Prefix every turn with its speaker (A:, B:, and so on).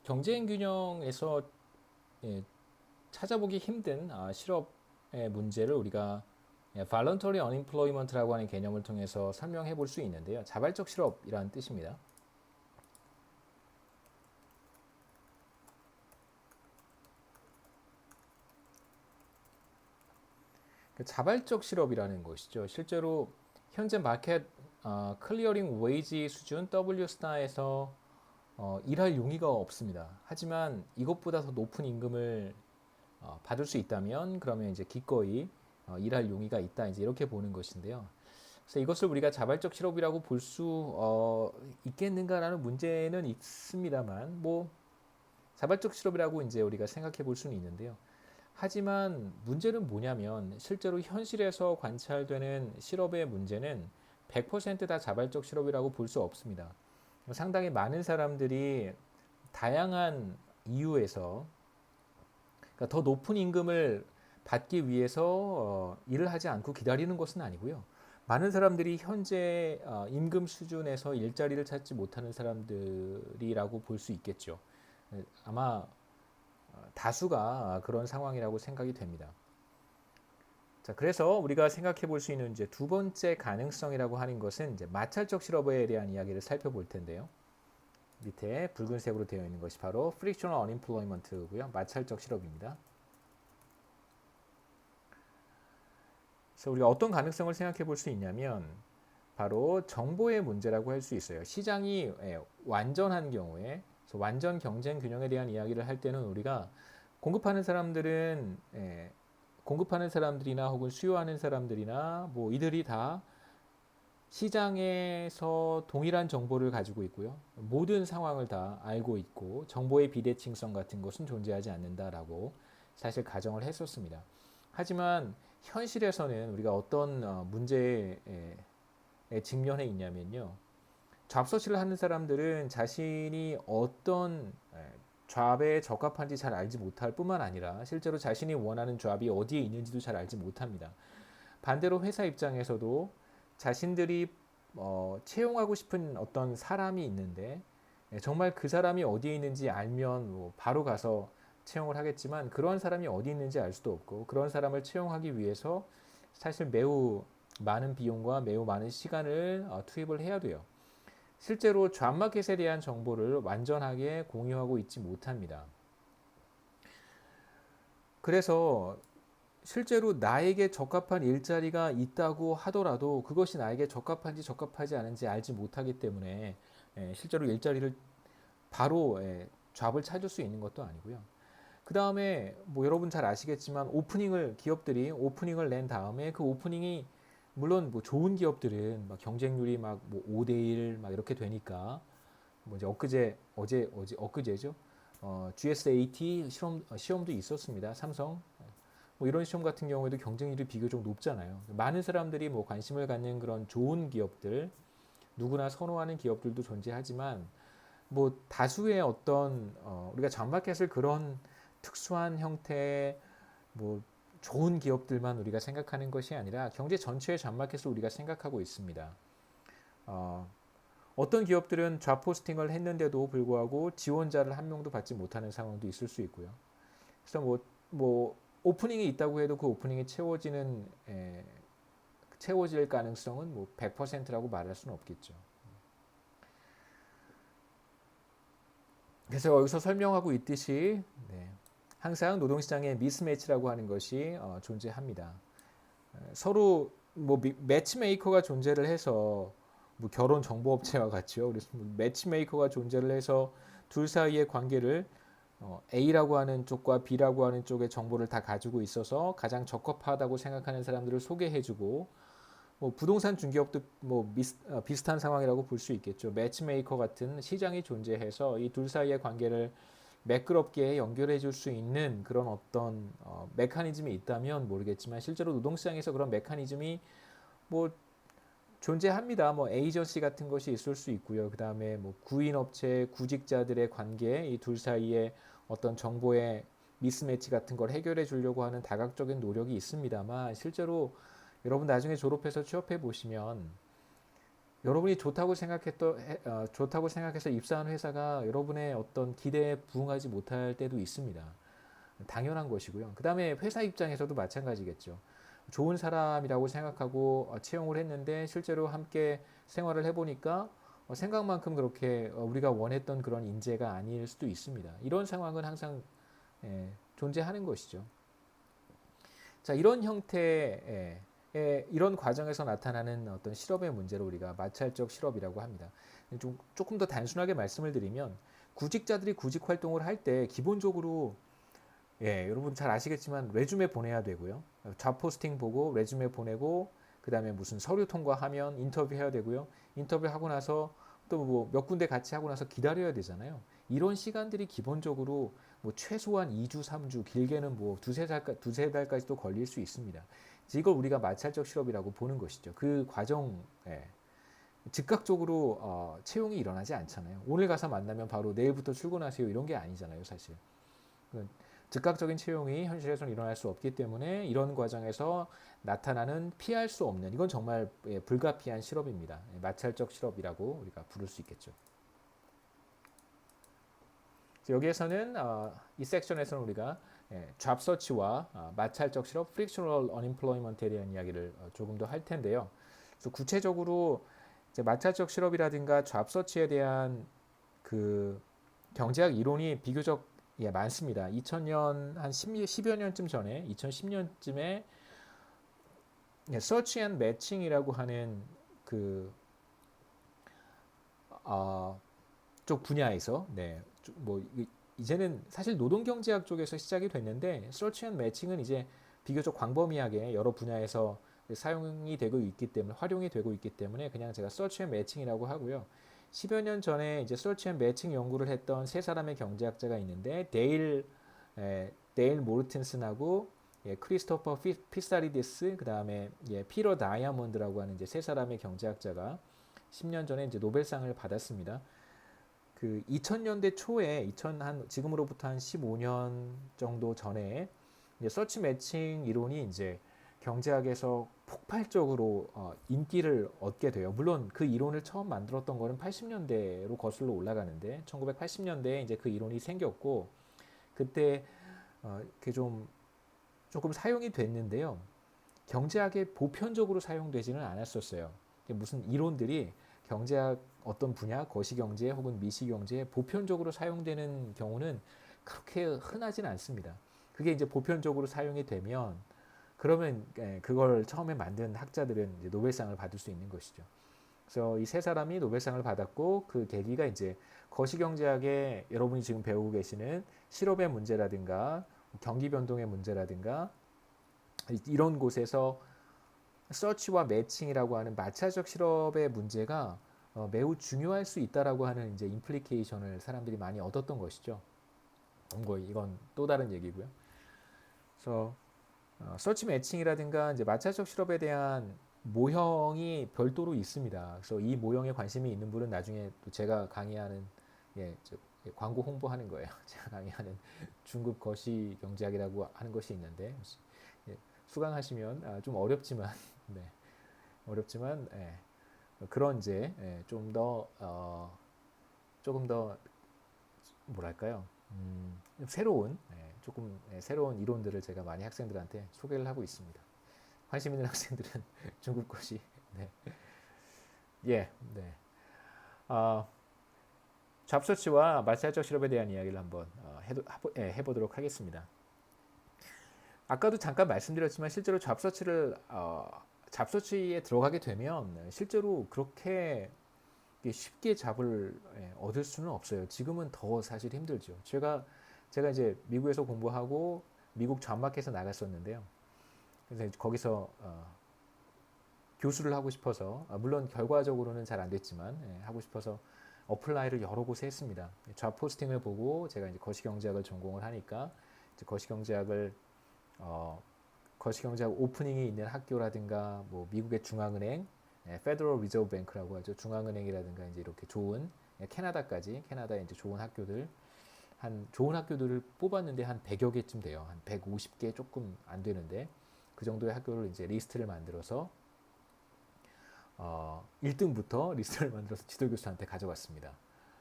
A: 경쟁 균형에서 예, 찾아보기 힘든 실업의 문제를 우리가 voluntary unemployment라고 하는 개념을 통해서 설명해 볼 수 있는데요. 자발적 실업이라는 뜻입니다. 자발적 실업이라는 것이죠. 실제로 현재 마켓 클리어링 웨이지 수준 W 스타에서 일할 용의가 없습니다. 하지만 이것보다 더 높은 임금을 받을 수 있다면 그러면 이제 기꺼이 일할 용의가 있다. 이제 이렇게 보는 것인데요. 그래서 이것을 우리가 자발적 실업이라고 볼 수 있겠는가라는 문제는 있습니다만 뭐 자발적 실업이라고 이제 우리가 생각해 볼 수는 있는데요. 하지만 문제는 뭐냐면 실제로 현실에서 관찰되는 실업의 문제는 100%다 자발적 실업이라고 볼 수 없습니다. 상당히 많은 사람들이 다양한 이유에서 그러니까 더 높은 임금을 받기 위해서 일을 하지 않고 기다리는 것은 아니고요. 많은 사람들이 현재 임금 수준에서 일자리를 찾지 못하는 사람들이라고 볼 수 있겠죠. 아마 다수가 그런 상황이라고 생각이 됩니다. 자, 그래서 우리가 생각해 볼 수 있는 이제 두 번째 가능성이라고 하는 것은 이제 마찰적 실업에 대한 이야기를 살펴볼 텐데요. 밑에 붉은색으로 되어 있는 것이 바로 frictional unemployment고요. 마찰적 실업입니다. 그래서 우리가 어떤 가능성을 생각해 볼 수 있냐면 바로 정보의 문제라고 할 수 있어요. 시장이 완전한 경우에 완전 경쟁 균형에 대한 이야기를 할 때는 우리가 공급하는 사람들은 공급하는 사람들이나 혹은 수요하는 사람들이나 뭐 이들이 다 시장에서 동일한 정보를 가지고 있고요. 모든 상황을 다 알고 있고 정보의 비대칭성 같은 것은 존재하지 않는다라고 사실 가정을 했었습니다. 하지만 현실에서는 우리가 어떤 문제에 직면해 있냐면요. 잡서치를 하는 사람들은 자신이 어떤 잡에 적합한지 잘 알지 못할 뿐만 아니라 실제로 자신이 원하는 잡이 어디에 있는지도 잘 알지 못합니다. 반대로 회사 입장에서도 자신들이 채용하고 싶은 어떤 사람이 있는데 정말 그 사람이 어디에 있는지 알면 뭐 바로 가서 채용을 하겠지만 그런 사람이 어디 있는지 알 수도 없고 그런 사람을 채용하기 위해서 사실 매우 많은 비용과 매우 많은 시간을 투입을 해야 돼요. 실제로 잡마켓에 대한 정보를 완전하게 공유하고 있지 못합니다. 그래서 실제로 나에게 적합한 일자리가 있다고 하더라도 그것이 나에게 적합한지 적합하지 않은지 알지 못하기 때문에 실제로 일자리를 바로 잡을 찾을 수 있는 것도 아니고요. 그 다음에 뭐 여러분 잘 아시겠지만 기업들이 오프닝을 낸 다음에 그 오프닝이 물론 뭐 좋은 기업들은 막 경쟁률이 막뭐 5대1 막 이렇게 되니까 뭐 이제 엊그제죠. GSAT 시험도 있었습니다. 삼성 뭐 이런 시험 같은 경우에도 경쟁률이 비교적 높잖아요. 많은 사람들이 뭐 관심을 갖는 그런 좋은 기업들, 누구나 선호하는 기업들도 존재하지만 뭐 다수의 어떤 우리가 잡마켓을 그런 특수한 형태의 뭐 좋은 기업들만 우리가 생각하는 것이 아니라 경제 전체의 잡마켓을 우리가 생각하고 있습니다. 어떤 기업들은 잡 포스팅을 했는데도 불구하고 지원자를 한 명도 받지 못하는 상황도 있을 수 있고요. 그래서 뭐 오프닝이 있다고 해도 그 오프닝이 채워질 가능성은 뭐 100%라고 말할 수는 없겠죠. 그래서 여기서 설명하고 있듯이 항상 노동시장에 미스매치라고 하는 것이 존재합니다. 서로 뭐 매치메이커가 존재를 해서 뭐 결혼 정보업체와 같죠. 그래서 매치메이커가 존재를 해서 둘 사이의 관계를 A라고 하는 쪽과 B라고 하는 쪽의 정보를 다 가지고 있어서 가장 적합하다고 생각하는 사람들을 소개해주고 뭐 부동산 중개업도 뭐 비슷한 상황이라고 볼 수 있겠죠. 매치메이커 같은 시장이 존재해서 이 둘 사이의 관계를 매끄럽게 연결해 줄 수 있는 그런 어떤 메커니즘이 있다면 모르겠지만 실제로 노동시장에서 그런 메커니즘이 뭐 존재합니다. 뭐 에이전시 같은 것이 있을 수 있고요. 그 다음에 뭐 구인업체, 구직자들의 관계, 이 둘 사이에 어떤 정보의 미스매치 같은 걸 해결해 주려고 하는 다각적인 노력이 있습니다만 실제로 여러분 나중에 졸업해서 취업해 보시면 여러분이 좋다고 생각해서 입사한 회사가 여러분의 어떤 기대에 부응하지 못할 때도 있습니다. 당연한 것이고요. 그 다음에 회사 입장에서도 마찬가지겠죠. 좋은 사람이라고 생각하고 채용을 했는데 실제로 함께 생활을 해보니까 생각만큼 그렇게 우리가 원했던 그런 인재가 아닐 수도 있습니다. 이런 상황은 항상 존재하는 것이죠. 자, 이런 형태의 이런 과정에서 나타나는 어떤 실업의 문제를 우리가 마찰적 실업이라고 합니다. 조금 더 단순하게 말씀을 드리면 구직자들이 구직 활동을 할 때 기본적으로 여러분 잘 아시겠지만 레주메 보내야 되고요. 잡 포스팅 보고 레주메 보내고 그다음에 무슨 서류 통과하면 인터뷰 해야 되고요. 인터뷰 하고 나서 또 뭐 몇 군데 같이 하고 나서 기다려야 되잖아요. 이런 시간들이 기본적으로 뭐 최소한 2주, 3주, 길게는 뭐 두세 달까지도 걸릴 수 있습니다. 이걸 우리가 마찰적 실업이라고 보는 것이죠. 그 과정, 즉각적으로 채용이 일어나지 않잖아요. 오늘 가서 만나면 바로 내일부터 출근하세요. 이런 게 아니잖아요, 사실. 즉각적인 채용이 현실에서는 일어날 수 없기 때문에 이런 과정에서 나타나는 피할 수 없는 이건 정말 불가피한 실업입니다. 마찰적 실업이라고 우리가 부를 수 있겠죠. 여기에서는 이 섹션에서는 우리가 잡 서치와 마찰적 실업, frictional unemployment에 대한 이야기를 조금 더 할 텐데요. 그래서 구체적으로 이제 마찰적 실업이라든가 잡 서치에 대한 그 경제학 이론이 비교적 많습니다. 2000년 한 10여 년쯤 전에 2010년쯤에 Search and Matching이라고 하는 그 쪽 분야에서 뭐 이제는 사실 노동경제학 쪽에서 시작이 됐는데 Search and Matching은 이제 비교적 광범위하게 여러 분야에서 사용이 되고 있기 때문에 활용이 되고 있기 때문에 그냥 제가 Search and Matching이라고 하고요. 10여 년 전에 이제 Search and Matching 연구를 했던 세 사람의 경제학자가 있는데 데일 모르튼슨하고 크리스토퍼 피사리디스 그다음에 피터 다이아몬드라고 하는 이제 세 사람의 경제학자가 10년 전에 이제 노벨상을 받았습니다. 그 2000년대 초에 지금으로부터 한 15년 정도 전에 이제 서치 매칭 이론이 이제 경제학에서 폭발적으로 인기를 얻게 돼요. 물론 그 이론을 처음 만들었던 거는 80년대로 거슬러 올라가는데 1980년대에 이제 그 이론이 생겼고 그때 그게 조금 사용이 됐는데요. 경제학에 보편적으로 사용되지는 않았었어요. 무슨 이론들이 경제학 어떤 분야, 거시경제 혹은 미시경제에 보편적으로 사용되는 경우는 그렇게 흔하진 않습니다. 그게 이제 보편적으로 사용이 되면 그러면 그걸 처음에 만든 학자들은 이제 노벨상을 받을 수 있는 것이죠. 그래서 이 세 사람이 노벨상을 받았고 그 계기가 이제 거시경제학에 여러분이 지금 배우고 계시는 실업의 문제라든가 경기 변동의 문제라든가 이런 곳에서 서치와 매칭이라고 하는 마찰적 실업의 문제가 매우 중요할 수 있다라고 하는 이제 임플리케이션을 사람들이 많이 얻었던 것이죠. 이건 또 다른 얘기고요. 그래서 서치 매칭이라든가 이제 마찰적 실업에 대한 모형이 별도로 있습니다. 그래서 이 모형에 관심이 있는 분은 나중에 또 제가 강의하는 광고 홍보하는 거예요. 제가 강의하는 중급 거시 경제학이라고 하는 것이 있는데 수강하시면 좀 어렵지만 어렵지만 그런 이제 조금 더 뭐랄까요? 새로운 새로운 이론들을 제가 많이 학생들한테 소개를 하고 있습니다. 관심 있는 학생들은 중국 것이 잡서치와 마찰적 실업에 대한 이야기를 한번 해보도록 하겠습니다. 아까도 잠깐 말씀드렸지만 실제로 잡서치에 들어가게 되면 실제로 그렇게 쉽게 잡을 얻을 수는 없어요. 지금은 더 사실 힘들죠. 제가 이제 미국에서 공부하고 미국 잡마켓에 나갔었는데요. 그래서 거기서 교수를 하고 싶어서 물론 결과적으로는 잘 안 됐지만 하고 싶어서 어플라이를 여러 곳에 했습니다. 잡 포스팅을 보고 제가 이제 거시경제학을 전공을 하니까 이제 거시경제학 오프닝이 있는 학교라든가 뭐 미국의 중앙은행, 페더럴 리저브 뱅크라고 하죠. 중앙은행이라든가 이제 이렇게 좋은 캐나다에 이제 좋은 학교들을 뽑았는데 한 100여 개쯤 돼요. 한 150개 조금 안 되는데 그 정도의 학교를 이제 리스트를 만들어서 1등부터 리스트를 만들어서 지도교수한테 가져갔습니다.